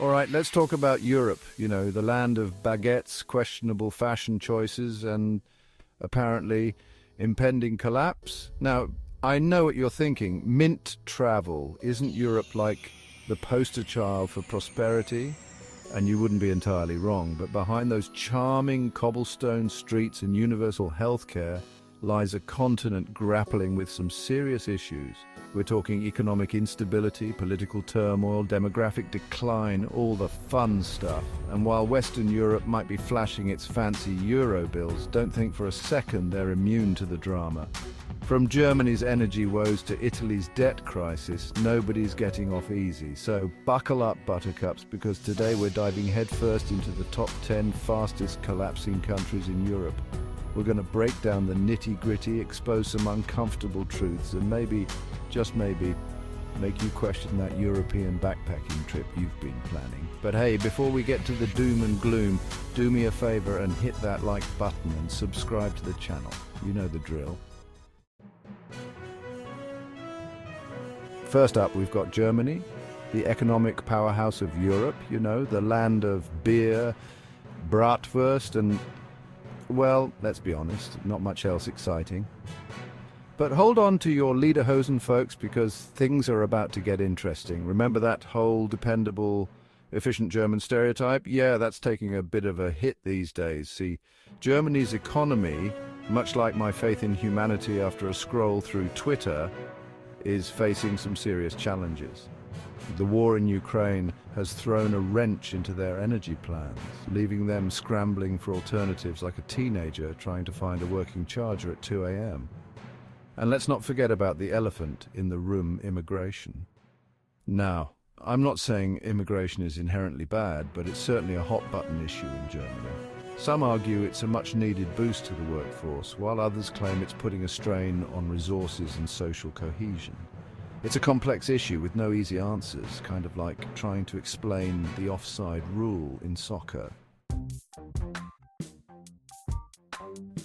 All right, let's talk about Europe, the land of baguettes, questionable fashion choices, and apparently impending collapse. Now, I know what you're thinking. Mint travel. Isn't Europe like the poster child for prosperity? And you wouldn't be entirely wrong, but behind those charming cobblestone streets and universal healthcare lies a continent grappling with some serious issues. We're talking economic instability, political turmoil, demographic decline, all the fun stuff. And while Western Europe might be flashing its fancy euro bills, don't think for a second they're immune to the drama. From Germany's energy woes to Italy's debt crisis, nobody's getting off easy. So buckle up, buttercups, because today we're diving headfirst into the top 10 fastest collapsing countries in Europe. We're going to break down the nitty-gritty, expose some uncomfortable truths, and maybe, just maybe, make you question that European backpacking trip you've been planning. But hey, before we get to the doom and gloom, do me a favor and hit that like button and subscribe to the channel. You know the drill. First up, we've got Germany, the economic powerhouse of Europe, the land of beer, bratwurst, and, well, let's be honest, not much else exciting. But hold on to your lederhosen, folks, because things are about to get interesting. Remember that whole dependable, efficient German stereotype? Yeah, that's taking a bit of a hit these days. See, Germany's economy, much like my faith in humanity after a scroll through Twitter, is facing some serious challenges. The war in Ukraine has thrown a wrench into their energy plans, leaving them scrambling for alternatives like a teenager trying to find a working charger at 2 a.m. And let's not forget about the elephant in the room, immigration. Now, I'm not saying immigration is inherently bad, but it's certainly a hot-button issue in Germany. Some argue it's a much-needed boost to the workforce, while others claim it's putting a strain on resources and social cohesion. It's a complex issue with no easy answers, kind of like trying to explain the offside rule in soccer.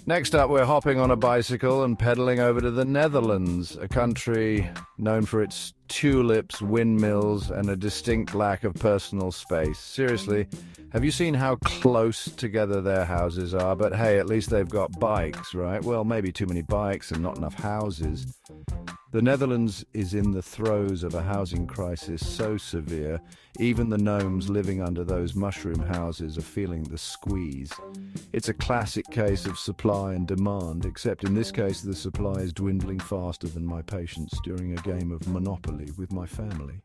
Next up, we're hopping on a bicycle and pedaling over to the Netherlands, a country known for its tulips, windmills, and a distinct lack of personal space. Seriously, have you seen how close together their houses are? But hey, at least they've got bikes, right? Well, maybe too many bikes and not enough houses. The Netherlands is in the throes of a housing crisis so severe, even the gnomes living under those mushroom houses are feeling the squeeze. It's a classic case of supply and demand, except in this case the supply is dwindling faster than my patience during a game of Monopoly with my family.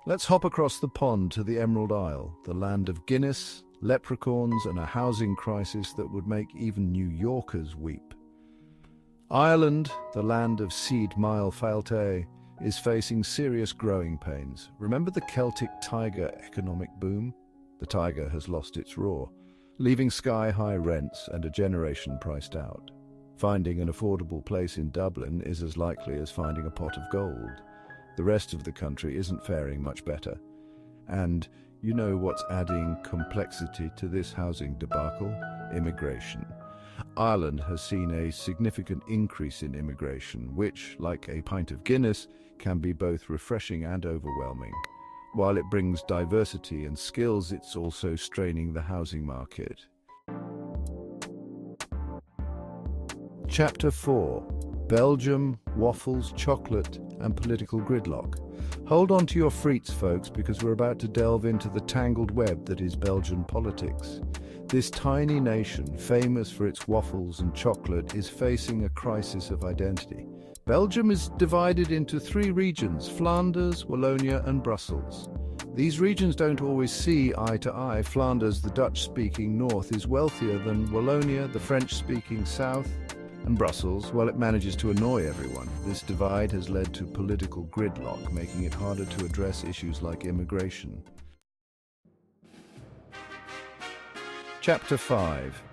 Let's hop across the pond to the Emerald Isle, the land of Guinness, leprechauns, and a housing crisis that would make even New Yorkers weep. Ireland, the land of seed mile falte, is facing serious growing pains. Remember the Celtic tiger economic boom? The tiger has lost its roar, leaving sky-high rents and a generation priced out. Finding an affordable place in Dublin is as likely as finding a pot of gold. The rest of the country isn't faring much better. And you know what's adding complexity to this housing debacle? Immigration. Ireland has seen a significant increase in immigration, which, like a pint of Guinness, can be both refreshing and overwhelming. While it brings diversity and skills, it's also straining the housing market. Chapter 4. Belgium, waffles, chocolate, and political gridlock. Hold on to your frites, folks, because we're about to delve into the tangled web that is Belgian politics. This tiny nation, famous for its waffles and chocolate, is facing a crisis of identity. Belgium is divided into 3 regions: Flanders, Wallonia, and Brussels. These regions don't always see eye to eye. Flanders, the Dutch-speaking north, is wealthier than Wallonia, the French-speaking south, and Brussels, well, it manages to annoy everyone. This divide has led to political gridlock, making it harder to address issues like immigration. Chapter 5.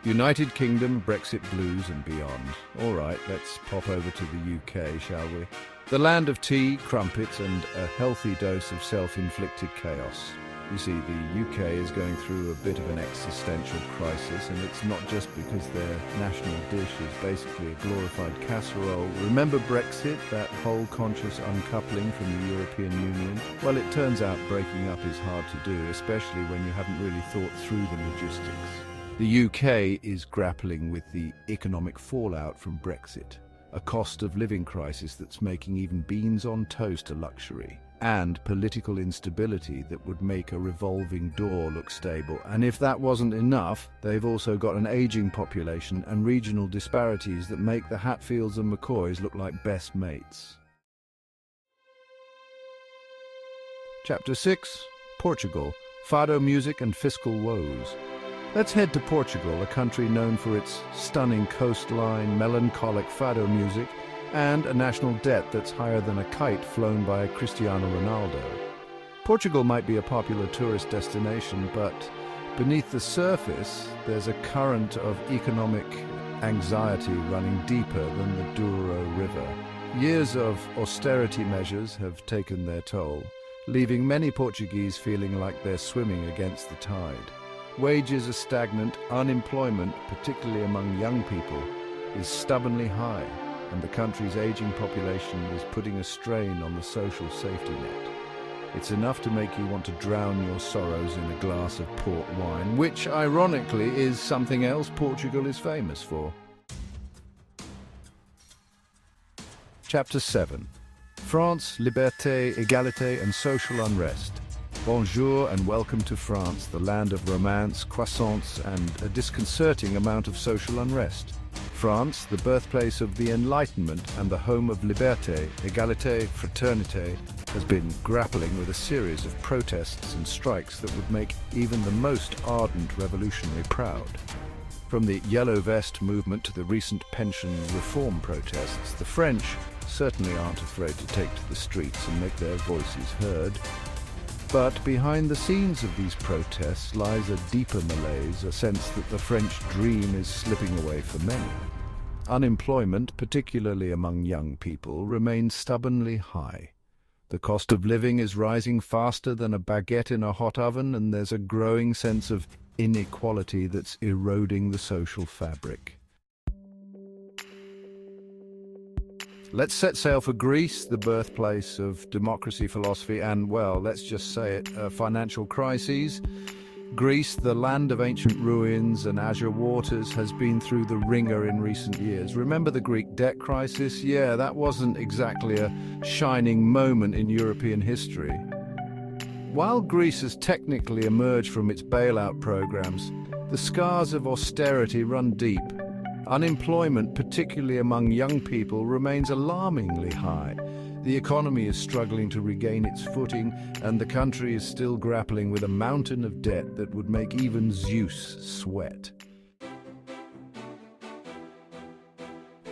United Kingdom, Brexit blues and beyond. All right, let's pop over to the UK, shall we? The land of tea, crumpets, and a healthy dose of self-inflicted chaos. You see, the UK is going through a bit of an existential crisis, and it's not just because their national dish is basically a glorified casserole. Remember Brexit, that whole conscious uncoupling from the European Union? Well, it turns out breaking up is hard to do, especially when you haven't really thought through the logistics. The UK is grappling with the economic fallout from Brexit, a cost of living crisis that's making even beans on toast a luxury, and political instability that would make a revolving door look stable. And if that wasn't enough, they've also got an aging population and regional disparities that make the Hatfields and McCoys look like best mates. Chapter 6. Portugal. Fado music and fiscal woes. Let's head to Portugal, a country known for its stunning coastline, melancholic fado music, and a national debt that's higher than a kite flown by Cristiano Ronaldo. Portugal might be a popular tourist destination, but beneath the surface, there's a current of economic anxiety running deeper than the Douro River. Years of austerity measures have taken their toll, leaving many Portuguese feeling like they're swimming against the tide. Wages are stagnant, unemployment, particularly among young people, is stubbornly high, and the country's aging population is putting a strain on the social safety net. It's enough to make you want to drown your sorrows in a glass of port wine, which, ironically, is something else Portugal is famous for. Chapter 7. France, liberté, égalité and social unrest. Bonjour and welcome to France, the land of romance, croissants and a disconcerting amount of social unrest. France, the birthplace of the Enlightenment and the home of liberté, égalité, fraternité, has been grappling with a series of protests and strikes that would make even the most ardent revolutionary proud. From the Yellow Vest movement to the recent pension reform protests, the French certainly aren't afraid to take to the streets and make their voices heard. But behind the scenes of these protests lies a deeper malaise, a sense that the French dream is slipping away for many. Unemployment, particularly among young people, remains stubbornly high. The cost of living is rising faster than a baguette in a hot oven, and there's a growing sense of inequality that's eroding the social fabric. Let's set sail for Greece, the birthplace of democracy, philosophy, and, well, let's just say it, financial crises. Greece, the land of ancient ruins and azure waters, has been through the ringer in recent years. Remember the Greek debt crisis? Yeah, that wasn't exactly a shining moment in European history. While Greece has technically emerged from its bailout programs, the scars of austerity run deep. Unemployment, particularly among young people, remains alarmingly high. The economy is struggling to regain its footing, and the country is still grappling with a mountain of debt that would make even Zeus sweat.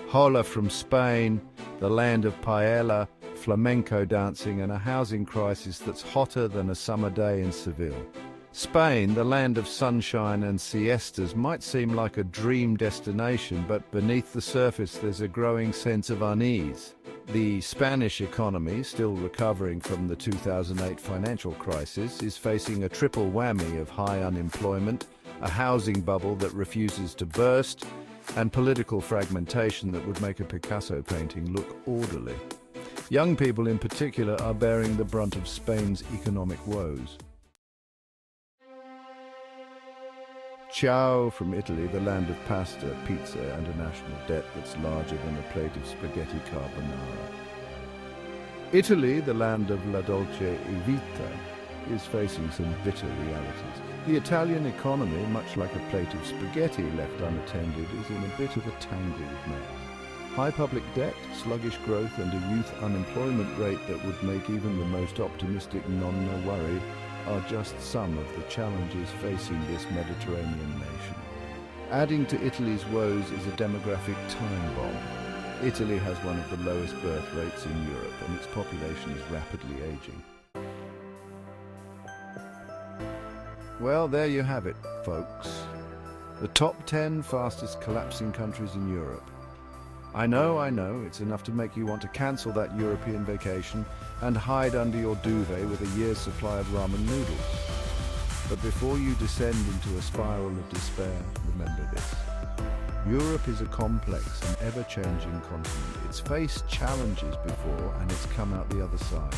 Hola from Spain, the land of paella, flamenco dancing, and a housing crisis that's hotter than a summer day in Seville. Spain, the land of sunshine and siestas, might seem like a dream destination, but beneath the surface there's a growing sense of unease. The Spanish economy, still recovering from the 2008 financial crisis, is facing a triple whammy of high unemployment, a housing bubble that refuses to burst, and political fragmentation that would make a Picasso painting look orderly. Young people in particular are bearing the brunt of Spain's economic woes. Ciao from Italy, the land of pasta, pizza and a national debt that's larger than a plate of spaghetti carbonara. Italy, the land of la dolce vita, is facing some bitter realities. The Italian economy, much like a plate of spaghetti left unattended, is in a bit of a tangled mess. High public debt, sluggish growth and a youth unemployment rate that would make even the most optimistic nonna worry are just some of the challenges facing this Mediterranean nation. Adding to Italy's woes is a demographic time bomb. Italy has one of the lowest birth rates in Europe, and its population is rapidly aging. Well, there you have it, folks. The top 10 fastest collapsing countries in Europe. I know, it's enough to make you want to cancel that European vacation and hide under your duvet with a year's supply of ramen noodles. But before you descend into a spiral of despair, remember this. Europe is a complex and ever-changing continent. It's faced challenges before and it's come out the other side.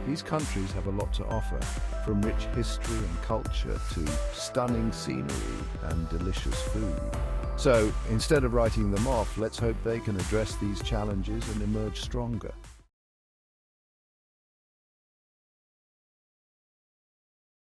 These countries have a lot to offer, from rich history and culture to stunning scenery and delicious food. So, instead of writing them off, let's hope they can address these challenges and emerge stronger.